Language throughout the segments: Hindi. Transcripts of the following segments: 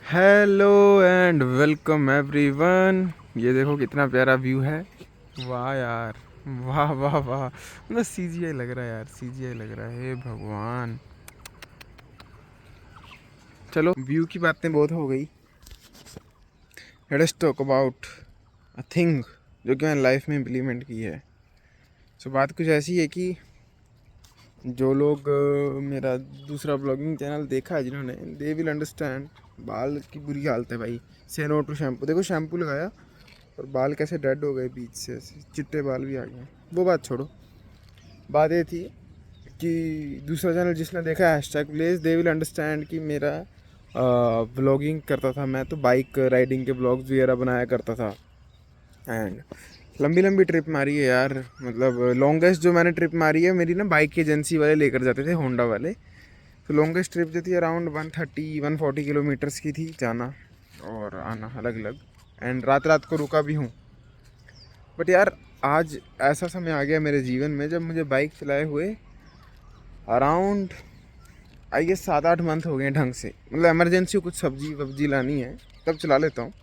Hello and welcome everyone. ये देखो कितना प्यारा व्यू है। वाह यार, वाह वाह वाह। मतलब सीजीआई लग रहा है यार, सीजीआई लग रहा है। हे भगवान। चलो, व्यू की बातें बहुत हो गई। Let's talk about a thing जो कि मैंने लाइफ में इम्प्लीमेंट की है। सो बात कुछ ऐसी है कि जो लोग मेरा दूसरा ब्लॉगिंग चैनल देखा है जिन्होंने, दे विल अंडरस्टैंड। बाल की बुरी हालत है भाई। से नो टू शैम्पू। देखो शैम्पू लगाया और बाल कैसे डेड हो गए, बीच से ऐसे चिट्टे बाल भी आ गए। वो बात छोड़ो। बात ये थी कि दूसरा चैनल जिसने देखा hashtag village, they will understand कि मेरा व्लॉगिंग करता था। मैं तो बाइक राइडिंग के ब्लॉग्स वगैरह बनाया करता था। एंड लंबी लंबी ट्रिप मारी है यार। मतलब लॉन्गेस्ट जो मैंने ट्रिप मारी है मेरी ना, बाइक एजेंसी वाले लेकर जाते थे, होंडा वाले। तो लॉन्गेस्ट ट्रिप जो थी अराउंड 140 किलोमीटर्स की थी, जाना और आना अलग अलग। एंड रात रात को रुका भी हूँ। बट यार, आज ऐसा समय आ गया मेरे जीवन में जब मुझे बाइक चलाए हुए अराउंड आई गेस 7-8 मंथ हो गए ढंग से। मतलब इमरजेंसी कुछ सब्जी वब्जी लानी है तब चला लेता हूँ।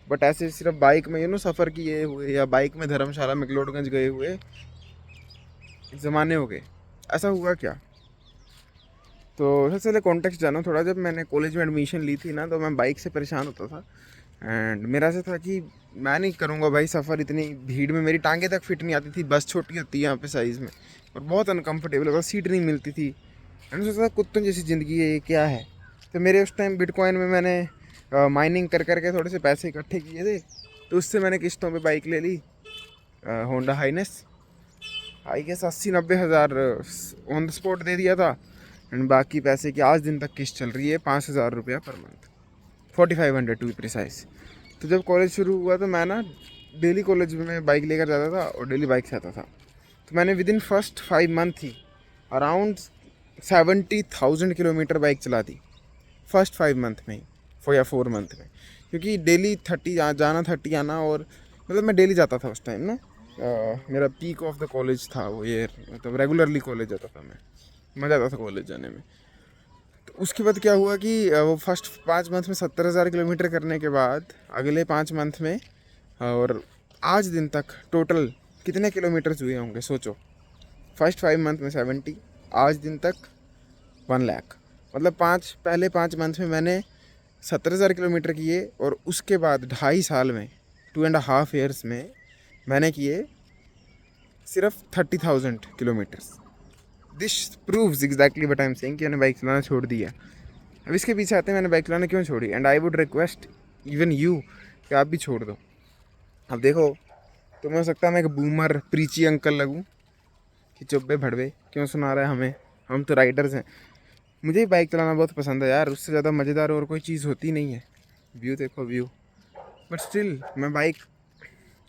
बट ऐसे सिर्फ बाइक में सफ़र किए हुए या बाइक में धर्मशाला मैक्लोडगंज गए हुए ज़माने हो गए। ऐसा हुआ क्या? तो सबसे पहले कॉन्टेक्स्ट जाना थोड़ा। जब मैंने कॉलेज में एडमिशन ली थी ना, तो मैं बाइक से परेशान होता था। एंड मेरा ऐसा था कि मैं नहीं करूँगा भाई सफ़र, इतनी भीड़ में मेरी टांगे तक फिट नहीं आती थी। बस छोटी होती है यहाँ पे साइज़ में, और बहुत अनकम्फर्टेबल होता, सीट नहीं मिलती थी। मैंने सोचा था कुत्तों जैसी ज़िंदगी है, ये क्या है। तो मेरे उस टाइम बिटकॉइन में मैंने माइनिंग कर करके थोड़े से पैसे इकट्ठे किए थे। तो उससे मैंने किस्तों पे बाइक ले ली, होंडा हाइनेस। आई गेस 80-90 हज़ार ऑन द स्पॉट दे दिया था। एंड बाकी पैसे की आज दिन तक किस्त चल रही है, 5,000 रुपया per month, 4500 to be precise. तो जब कॉलेज शुरू हुआ तो मैं ना डेली कॉलेज में बाइक लेकर जाता था और डेली बाइक से आता था। तो मैंने with in first 5 month he around 70,000 kilometre bike चला दी, फर्स्ट 5 मंथ में ही, 4 मंथ में। क्योंकि डेली 30 जाना 30 आना, और मतलब मैं डेली जाता था उस टाइम ना। मेरा पीक ऑफ द कॉलेज था वो ईयर। मतलब रेगुलरली कॉलेज जाता था मैं, मज़ा आता था कॉलेज जाने में। तो उसके बाद क्या हुआ कि वो फर्स्ट 5 मंथ में 70,000 किलोमीटर करने के बाद अगले 5 मंथ में, और आज दिन तक टोटल कितने किलोमीटर्स हुए होंगे सोचो। फर्स्ट 5 मंथ में 70, आज दिन तक 1 लाख। मतलब पहले 5 मंथ में मैंने 70,000 किलोमीटर किए, और उसके बाद 2.5 साल में, 2.5 ईयर्स में मैंने किए सिर्फ 30,000 kilometres. This proves exactly what I am saying कि मैंने बाइक चलाना छोड़ दिया। अब इसके पीछे आते हैं मैंने बाइक चलाना क्यों छोड़ी। And I would request even you कि आप भी छोड़ दो। अब देखो, तुम्हें हो सकता है मैं एक बूमर प्रीची अंकल लगूं कि चुप्पे भड़वे क्यों सुना रहा है हमें, हम तो राइडर्स हैं। मुझे भी बाइक चलाना बहुत पसंद है यार, उससे ज़्यादा मज़ेदार और कोई चीज़ होती नहीं है। व्यू देखो व्यू। बट स्टिल मैं बाइक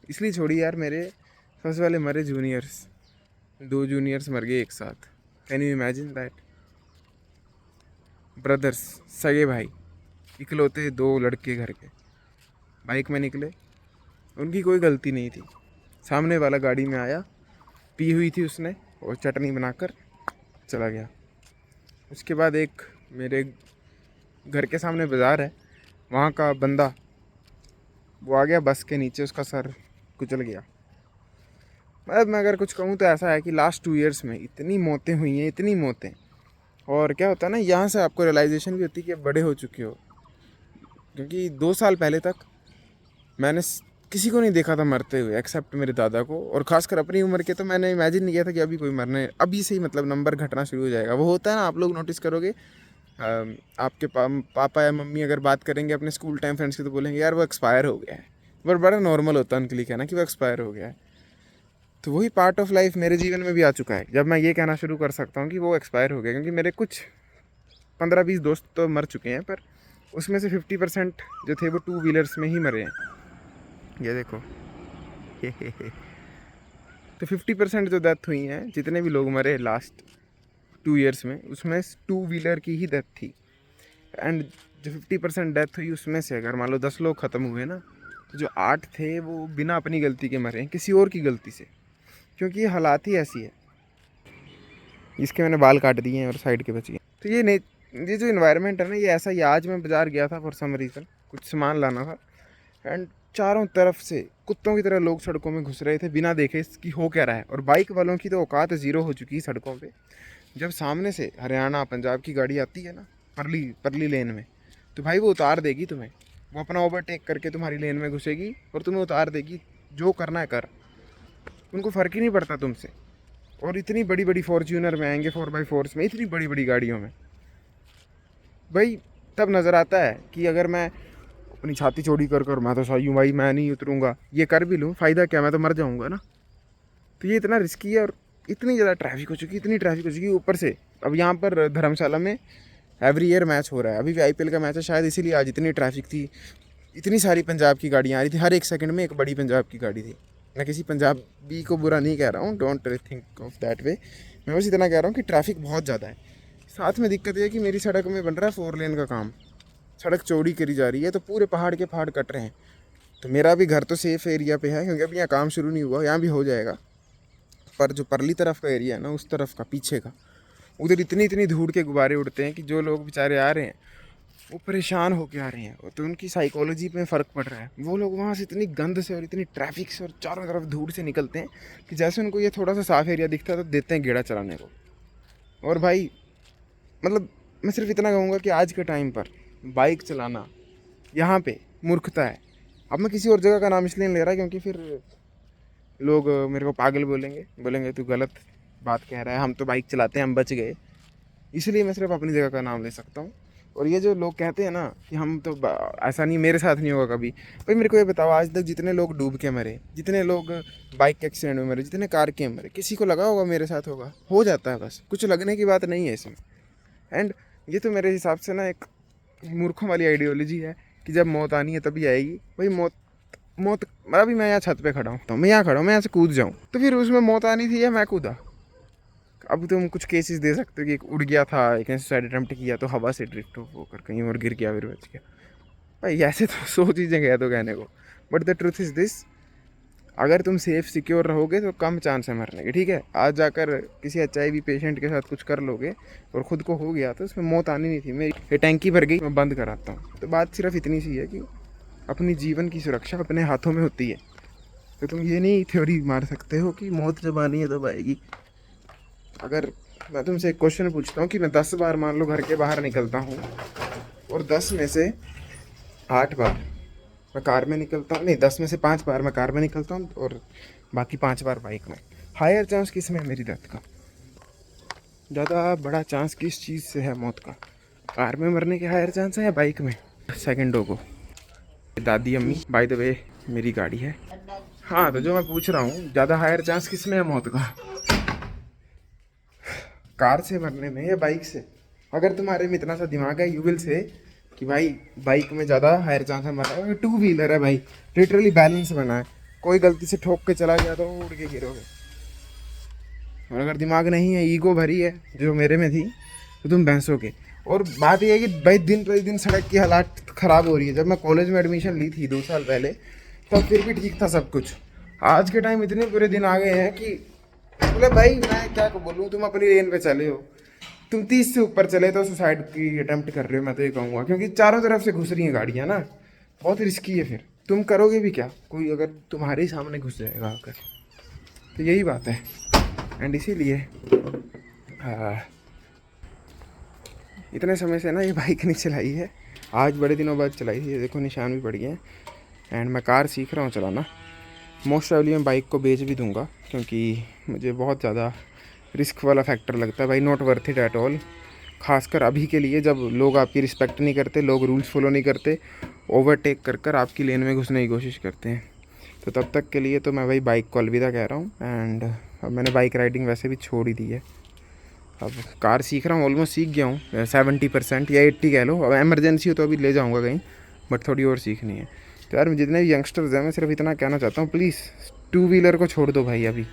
इसलिए छोड़ी यार, मेरे सबसे पहले मरे जूनियर्स, 2 जूनियर्स मर गए एक साथ। Can you imagine that? Brothers, सगे भाई, इकलौते 2 लड़के घर के, बाइक में निकले। उनकी कोई गलती नहीं थी। सामने वाला गाड़ी में आया, पी हुई थी उसने, और चटनी बनाकर चला गया। उसके बाद एक मेरे घर के सामने बाज़ार है, वहाँ का बंदा वो आ गया बस के नीचे, उसका सर कुचल गया। मतलब मैं अगर कुछ कहूँ तो ऐसा है कि लास्ट 2 ईयर्स में इतनी मौतें हुई हैं, इतनी मौतें। और क्या होता है ना, यहाँ से आपको रियलाइजेशन भी होती है कि अब बड़े हो चुके हो। क्योंकि 2 साल पहले तक मैंने किसी को नहीं देखा था मरते हुए एक्सेप्ट मेरे दादा को, और ख़ासकर अपनी उम्र के तो मैंने इमेजिन नहीं किया था कि अभी कोई मरने, अभी से ही मतलब नंबर घटना शुरू हो जाएगा। वो होता है ना, आप लोग नोटिस करोगे, आपके पापा या मम्मी अगर बात करेंगे अपने स्कूल टाइम फ्रेंड्स की तो बोलेंगे यार वो एक्सपायर हो गया है। बट बड़ा नॉर्मल होता है उनके लिए कहना कि वो एक्सपायर हो गया है। तो वही पार्ट ऑफ लाइफ मेरे जीवन में भी आ चुका है, जब मैं ये कहना शुरू कर सकता हूँ कि वो एक्सपायर हो गया। क्योंकि मेरे कुछ 15-20 दोस्त तो मर चुके हैं, पर उसमें से 50% जो थे वो 2 व्हीलर्स में ही मरे हैं। ये देखो तो 50% जो डेथ हुई हैं, जितने भी लोग मरे लास्ट 2 ईयर्स में, उसमें 2 व्हीलर की ही डेथ थी। एंड जो 50% डेथ हुई उसमें से अगर मान लो 10 लोग ख़त्म हुए ना, तो जो 8 थे वो बिना अपनी गलती के मरे हैं, किसी और की गलती से। क्योंकि ये हालात ही ऐसी है। इसके मैंने बाल काट दिए हैं और साइड के बच गए। तो ये ये जो इन्वायरमेंट है ना ये ऐसा ही। आज मैं बाज़ार गया था फॉर सम रीज़न, कुछ सामान लाना था, एंड चारों तरफ से कुत्तों की तरह लोग सड़कों में घुस रहे थे बिना देखे कि हो क्या रहा है। और बाइक वालों की तो औकात ज़ीरो हो चुकी है सड़कों पे। जब सामने से हरियाणा पंजाब की गाड़ी आती है ना परली परली लेन में, तो भाई वो उतार देगी तुम्हें। वो अपना ओवरटेक करके तुम्हारी लेन में घुसेगी और तुम्हें उतार देगी। जो करना है कर, उनको फ़र्क ही नहीं पड़ता तुमसे। और इतनी बड़ी बड़ी फॉर्च्यूनर में आएंगे 4x4 में, इतनी बड़ी बड़ी गाड़ियों में भाई। तब नज़र आता है कि अगर मैं अपनी छाती चौड़ी कर कर मैं तो सही हूँ भाई, मैं नहीं उतरूँगा, ये कर भी लूँ, फ़ायदा क्या, मैं तो मर जाऊँगा ना। तो ये इतना रिस्की है। और इतनी ज़्यादा ट्रैफिक हो चुकी है, इतनी ट्रैफिक हो चुकी है ऊपर से। अब यहाँ पर धर्मशाला में एवरी ईयर मैच हो रहा है, अभी भी IPL का मैच है शायद, इसीलिए आज इतनी ट्रैफिक थी। इतनी सारी पंजाब की गाड़ियाँ आ रही थी, हर एक सेकंड में एक बड़ी पंजाब की गाड़ी थी। मैं किसी पंजाबी को बुरा नहीं कह रहा हूँ, don't think of that way. मैं बस इतना कह रहा हूँ कि ट्रैफिक बहुत ज़्यादा है। साथ में दिक्कत ये है कि मेरी सड़क में बन रहा है 4 लेन का काम, सड़क चौड़ी करी जा रही है, तो पूरे पहाड़ के पहाड़ कट रहे हैं। तो मेरा भी घर तो सेफ़ एरिया पे है, क्योंकि अभी यहाँ काम शुरू नहीं हुआ, यहाँ भी हो जाएगा। पर जो परली तरफ का एरिया है ना, उस तरफ का पीछे का, उधर इतनी इतनी धूल के गुब्बारे उड़ते हैं कि जो लोग बेचारे आ रहे हैं वो परेशान होके आ रहे हैं। तो उनकी साइकोलॉजी पे फ़र्क पड़ रहा है। वो लोग वहाँ से इतनी गंद से और इतनी ट्रैफिक से और चारों तरफ धूल से निकलते हैं कि जैसे उनको ये थोड़ा सा साफ़ एरिया दिखता है तो देते हैं गेड़ा चलाने को। और भाई मतलब मैं सिर्फ इतना कहूँगा कि आज के टाइम पर बाइक चलाना यहाँ पे मूर्खता है। अब मैं किसी और जगह का नाम इसलिए नहीं ले रहा क्योंकि फिर लोग मेरे को पागल बोलेंगे तू गलत बात कह रहा है, हम तो बाइक चलाते हैं, हम बच गए। इसलिए मैं सिर्फ अपनी जगह का नाम ले सकता हूँ। और ये जो लोग कहते हैं ना कि हम तो ऐसा नहीं, मेरे साथ नहीं होगा कभी। भाई मेरे को ये बताओ, आज तक जितने लोग डूब के मरे, जितने लोग बाइक के एक्सीडेंट में मरे, जितने कार के मरे, किसी को लगा होगा मेरे साथ होगा? हो जाता है, बस कुछ लगने की बात नहीं है इसमें। एंड ये तो मेरे हिसाब से ना एक मूर्खों वाली आइडियोलॉजी है कि जब मौत आनी है तभी आएगी। भाई मौत अभी मैं यहाँ छत पे खड़ा हूँ, तो मैं यहाँ खड़ा हूँ, मैं यहाँ से कूद जाऊँ तो फिर उसमें मौत आनी थी या मैं कूदा? अब तुम कुछ केसेस दे सकते हो कि एक उड़ गया था, एक ने सुसाइड अटेम्प्ट किया तो हवा से ड्रिफ्ट होकर कहीं और गिर गया फिर बच गया। भाई ऐसे तो 100 चीज़ें कह दो कहने को, but the truth is this, अगर तुम सेफ सिक्योर रहोगे तो कम चांस है मरने के। ठीक है, आज जाकर किसी HIV पेशेंट के साथ कुछ कर लोगे और ख़ुद को हो गया तो उसमें मौत आनी नहीं थी। मेरी ये टैंकी भर गई, मैं बंद कराता हूँ। तो बात सिर्फ इतनी सी है कि अपनी जीवन की सुरक्षा अपने हाथों में होती है। तो तुम ये नहीं थ्योरी मार सकते हो कि मौत जब आनी है तब आएगी। अगर मैं तुमसे एक क्वेश्चन पूछता हूँ कि मैं 10 बार मान लो घर के बाहर निकलता हूँ और 10 में से 8 बार मैं कार में निकलता हूँ, नहीं 10 में से 5 बार मैं कार में निकलता हूँ और बाकी 5 बार बाइक में, हायर चांस किस में है मेरी डेथ का? ज़्यादा बड़ा चांस किस चीज़ से है मौत का? कार में मरने के हायर चांस है या बाइक में? सेकंडों को दादी अम्मी बाय द वे मेरी गाड़ी है। हाँ, तो जो मैं पूछ रहा हूँ ज़्यादा हायर चांस किस में है मौत का? कार से मरने में या बाइक से? अगर तुम्हारे में इतना सा दिमाग है यू विल से कि भाई बाइक में ज़्यादा हायर चांस है मरने का। 2 व्हीलर है भाई, लिटरली बैलेंस बना है, कोई गलती से ठोक के चला गया तो उड़ के गिरोगे। और अगर दिमाग नहीं है, ईगो भरी है जो मेरे में थी, तो तुम भैंसोगे। और बात यह है कि भाई दिन प्रतिदिन सड़क की हालात ख़राब हो रही है। जब मैं कॉलेज में एडमिशन ली थी 2 साल पहले तब फिर भी ठीक था सब कुछ। आज के टाइम इतने बुरे दिन आ गए हैं कि मतलब भाई मैं क्या बोलूँ, तुम अपनी लेन पे चले हो, तुम 30 से ऊपर चले तो सुसाइड की अटेम्प्ट कर रहे हो, मैं तो ये कहूँगा। क्योंकि चारों तरफ से घुस रही हैं गाड़ियाँ ना, बहुत रिस्की है। फिर तुम करोगे भी क्या? कोई अगर तुम्हारे सामने घुस जाएगा आकर, तो यही बात है। एंड इसीलिए इतने समय से ना ये बाइक नहीं चलाई है, आज बड़े दिनों बाद चलाई थी। देखो निशान भी पड़ गए हैं। एंड मैं कार सीख रहा हूँ चलाना। मोस्ट प्रोबेबली मैं बाइक को बेच भी दूंगा क्योंकि मुझे बहुत ज़्यादा रिस्क वाला फैक्टर लगता है भाई, not worth it at all. खासकर अभी के लिए जब लोग आपकी रिस्पेक्ट नहीं करते, लोग रूल्स फॉलो नहीं करते, ओवरटेक कर कर आपकी लेन में घुसने की कोशिश करते हैं। तो तब तक के लिए तो मैं भाई बाइक को अलविदा कह रहा हूँ। एंड अब मैंने बाइक राइडिंग वैसे भी छोड़ ही दी है। अब कार सीख रहा हूँ, ऑलमोस्ट सीख गया हूँ 70% या 80 कह लो। अब एमरजेंसी हो तो अभी ले जाऊँगा कहीं, बट थोड़ी और सीखनी है। तो यार जितने भी यंगस्टर्स हैं, मैं सिर्फ इतना कहना चाहता हूँ, प्लीज़ 2 व्हीलर को छोड़ दो भाई। अभी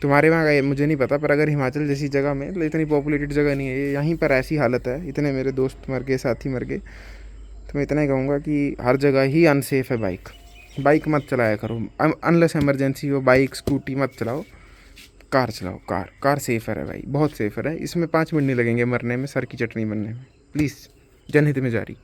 तुम्हारे वहाँ का मुझे नहीं पता, पर अगर हिमाचल जैसी जगह में, इतनी पॉपुलेटेड जगह नहीं है, यहीं पर ऐसी हालत है, इतने मेरे दोस्त मर गए, साथी मर गए, तो मैं इतना ही कहूँगा कि हर जगह ही अनसेफ़ है बाइक। बाइक मत चलाया करो, अनलेस इमरजेंसी हो, बाइक स्कूटी मत चलाओ। कार चलाओ, कार सेफ़र है भाई, बहुत सेफ़र है, इसमें 5 मिनट नहीं लगेंगे मरने में, सर की चटनी बनने में। प्लीज़, जनहित में जारी।